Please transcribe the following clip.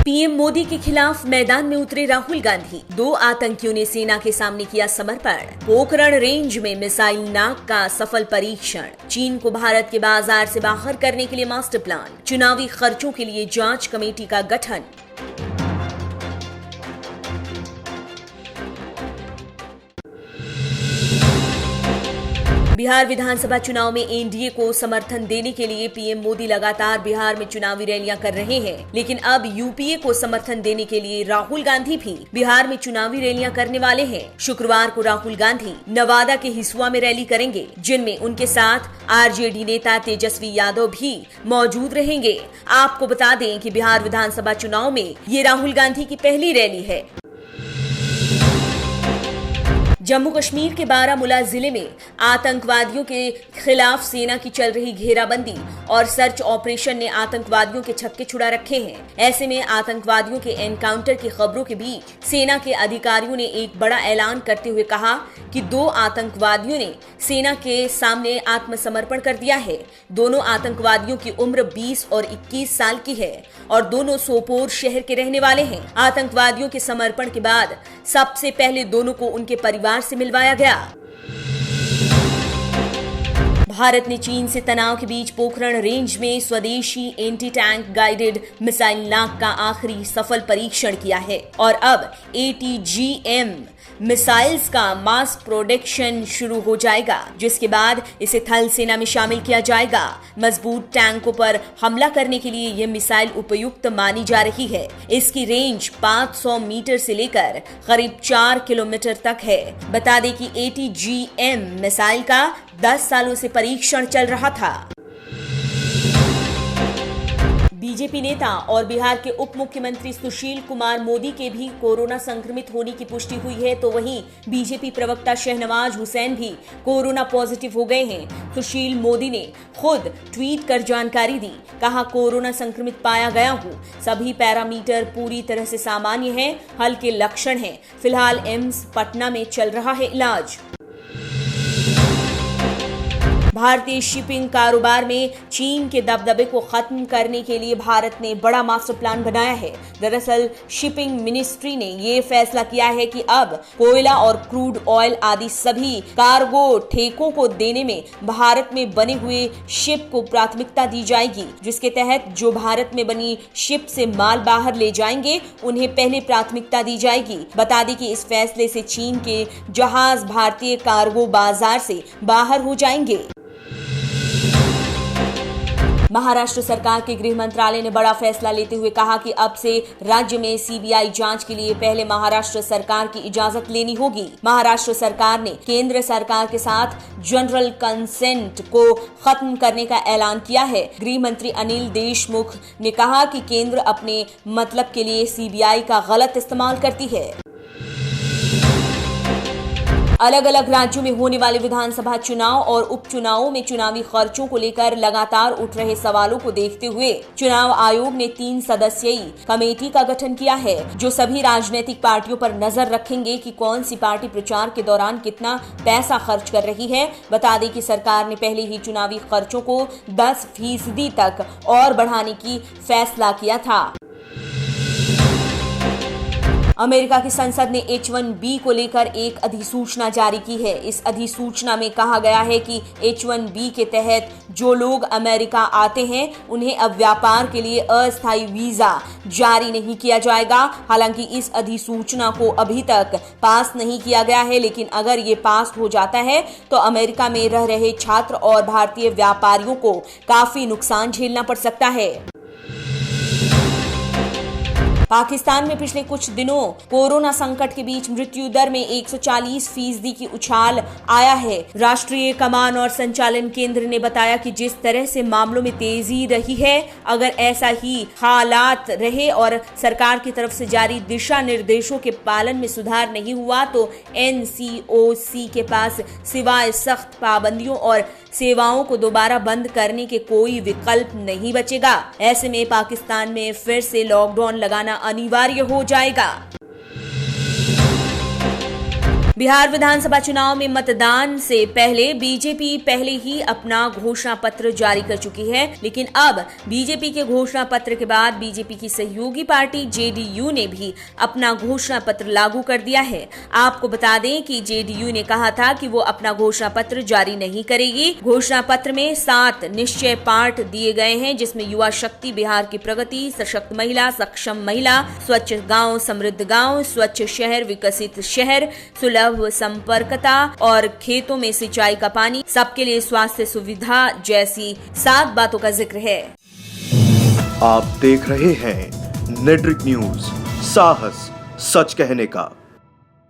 PM Modi के खिलाफ मैदान में उतरे राहुल गांधी। 2 आतंकियों ने सेना के सामने किया समर्पण। पोखरण रेंज में मिसाइल नाग का सफल परीक्षण। चीन को भारत के बाजार से बाहर करने के लिए मास्टर प्लान। चुनावी खर्चों के लिए जांच कमेटी का गठन। बिहार विधानसभा चुनाव में एनडीए को समर्थन देने के लिए पीएम मोदी लगातार बिहार में चुनावी रैलियां कर रहे हैं, लेकिन अब यूपीए को समर्थन देने के लिए राहुल गांधी भी बिहार में चुनावी रैलियां करने वाले हैं। शुक्रवार को राहुल गांधी नवादा के हिसुआ में रैली करेंगे, जिनमें उनके साथ आरजेडी नेता तेजस्वी यादव भी मौजूद रहेंगे। आपको बता दें कि बिहार विधानसभा चुनाव में ये राहुल गांधी की पहली रैली है। जम्मू कश्मीर के बारामूला जिले में आतंकवादियों के खिलाफ सेना की चल रही घेराबंदी और सर्च ऑपरेशन ने आतंकवादियों के छक्के छुड़ा रखे हैं। ऐसे में आतंकवादियों के एनकाउंटर की खबरों के बीच सेना के अधिकारियों ने एक बड़ा ऐलान करते हुए कहा कि 2 आतंकवादियों ने सेना के सामने आत्मसमर्पण कर दिया है। दोनों आतंकवादियों की उम्र 20 और 21 साल की है और दोनों सोपोर शहर के रहने वाले हैं। आतंकवादियों के समर्पण के बाद सबसे पहले दोनों को उनके परिवार से मिलवाया गया। भारत ने चीन से तनाव के बीच पोखरण रेंज में स्वदेशी एंटी टैंक गाइडेड मिसाइल नाग का आखिरी सफल परीक्षण किया है और अब ATGM मिसाइल्स का मास प्रोडक्शन शुरू हो जाएगा, जिसके बाद इसे थल सेना में शामिल किया जाएगा। मजबूत टैंकों पर हमला करने के लिए यह मिसाइल उपयुक्त मानी जा रही है। इसकी रेंज 500 मीटर से लेकर करीब 4 किलोमीटर तक है। बता दें कि ATGM मिसाइल का 10 सालों से परीक्षण चल रहा था। बीजेपी नेता और बिहार के उप मुख्यमंत्री सुशील कुमार मोदी के भी कोरोना संक्रमित होने की पुष्टि हुई है, तो वहीं बीजेपी प्रवक्ता शहनवाज हुसैन भी कोरोना पॉजिटिव हो गए हैं। सुशील मोदी ने खुद ट्वीट कर जानकारी दी। कहा, कोरोना संक्रमित पाया गया हूं। सभी पैरामीटर पूरी तरह से सामान्य हैं, हल्के लक्षण हैं। फिलहाल एम्स पटना में चल रहा है इलाज। भारतीय शिपिंग कारोबार में चीन के दबदबे को खत्म करने के लिए भारत ने बड़ा मास्टर प्लान बनाया है। दरअसल शिपिंग मिनिस्ट्री ने ये फैसला किया है कि अब कोयला और क्रूड ऑयल आदि सभी कार्गो ठेकों को देने में भारत में बने हुए शिप को प्राथमिकता दी जाएगी, जिसके तहत जो भारत में बनी शिप से माल बाहर ले जाएंगे उन्हें पहले प्राथमिकता दी जाएगी। बता दें कि इस फैसले से चीन के जहाज भारतीय कार्गो बाजार से बाहर हो जाएंगे। महाराष्ट्र सरकार के गृह मंत्रालय ने बड़ा फैसला लेते हुए कहा कि अब से राज्य में सीबीआई जांच के लिए पहले महाराष्ट्र सरकार की इजाजत लेनी होगी। महाराष्ट्र सरकार ने केंद्र सरकार के साथ जनरल कंसेंट को खत्म करने का ऐलान किया है। गृह मंत्री अनिल देशमुख ने कहा कि केंद्र अपने मतलब के लिए सीबीआई का गलत इस्तेमाल करती है। अलग अलग राज्यों में होने वाले विधानसभा चुनाव और उपचुनावों में चुनावी खर्चों को लेकर लगातार उठ रहे सवालों को देखते हुए चुनाव आयोग ने 3 सदस्यीय कमेटी का गठन किया है, जो सभी राजनीतिक पार्टियों पर नजर रखेंगे कि कौन सी पार्टी प्रचार के दौरान कितना पैसा खर्च कर रही है। बता दें कि सरकार ने पहले ही चुनावी खर्चों को 10% तक और बढ़ाने की फैसला किया था। अमेरिका की संसद ने H1B को लेकर एक अधिसूचना जारी की है। इस अधिसूचना में कहा गया है कि H1B के तहत जो लोग अमेरिका आते हैं उन्हें अब व्यापार के लिए अस्थायी वीजा जारी नहीं किया जाएगा। हालांकि इस अधिसूचना को अभी तक पास नहीं किया गया है, लेकिन अगर ये पास हो जाता है तो अमेरिका में रह रहे छात्र और भारतीय व्यापारियों को काफी नुकसान झेलना पड़ सकता है। पाकिस्तान में पिछले कुछ दिनों कोरोना संकट के बीच मृत्यु दर में 140% की उछाल आया है। राष्ट्रीय कमान और संचालन केंद्र ने बताया कि जिस तरह से मामलों में तेजी रही है, अगर ऐसा ही हालात रहे और सरकार की तरफ से जारी दिशा निर्देशों के पालन में सुधार नहीं हुआ तो NCOC के पास सिवाय सख्त पाबंदियों और सेवाओं को दोबारा बंद करने के कोई विकल्प नहीं बचेगा। ऐसे में पाकिस्तान में फिर से लॉकडाउन लगाना अनिवार्य हो जाएगा। बिहार विधानसभा चुनाव में मतदान से पहले बीजेपी पहले ही अपना घोषणा पत्र जारी कर चुकी है, लेकिन अब बीजेपी के घोषणा पत्र के बाद बीजेपी की सहयोगी पार्टी जेडीयू ने भी अपना घोषणा पत्र लागू कर दिया है। आपको बता दें कि जेडीयू ने कहा था कि वो अपना घोषणा पत्र जारी नहीं करेगी। घोषणा पत्र में 7 निश्चय पाठ दिए गए हैं, जिसमें युवा शक्ति, बिहार की प्रगति, सशक्त महिला, सक्षम महिला, स्वच्छ गांव, समृद्ध गांव, स्वच्छ शहर, विकसित शहर, सुलभ संपर्कता और खेतों में सिंचाई का पानी, सबके लिए स्वास्थ्य सुविधा जैसी 7 बातों का जिक्र है। आप देख रहे हैं नेट्रिक न्यूज, साहस सच कहने का।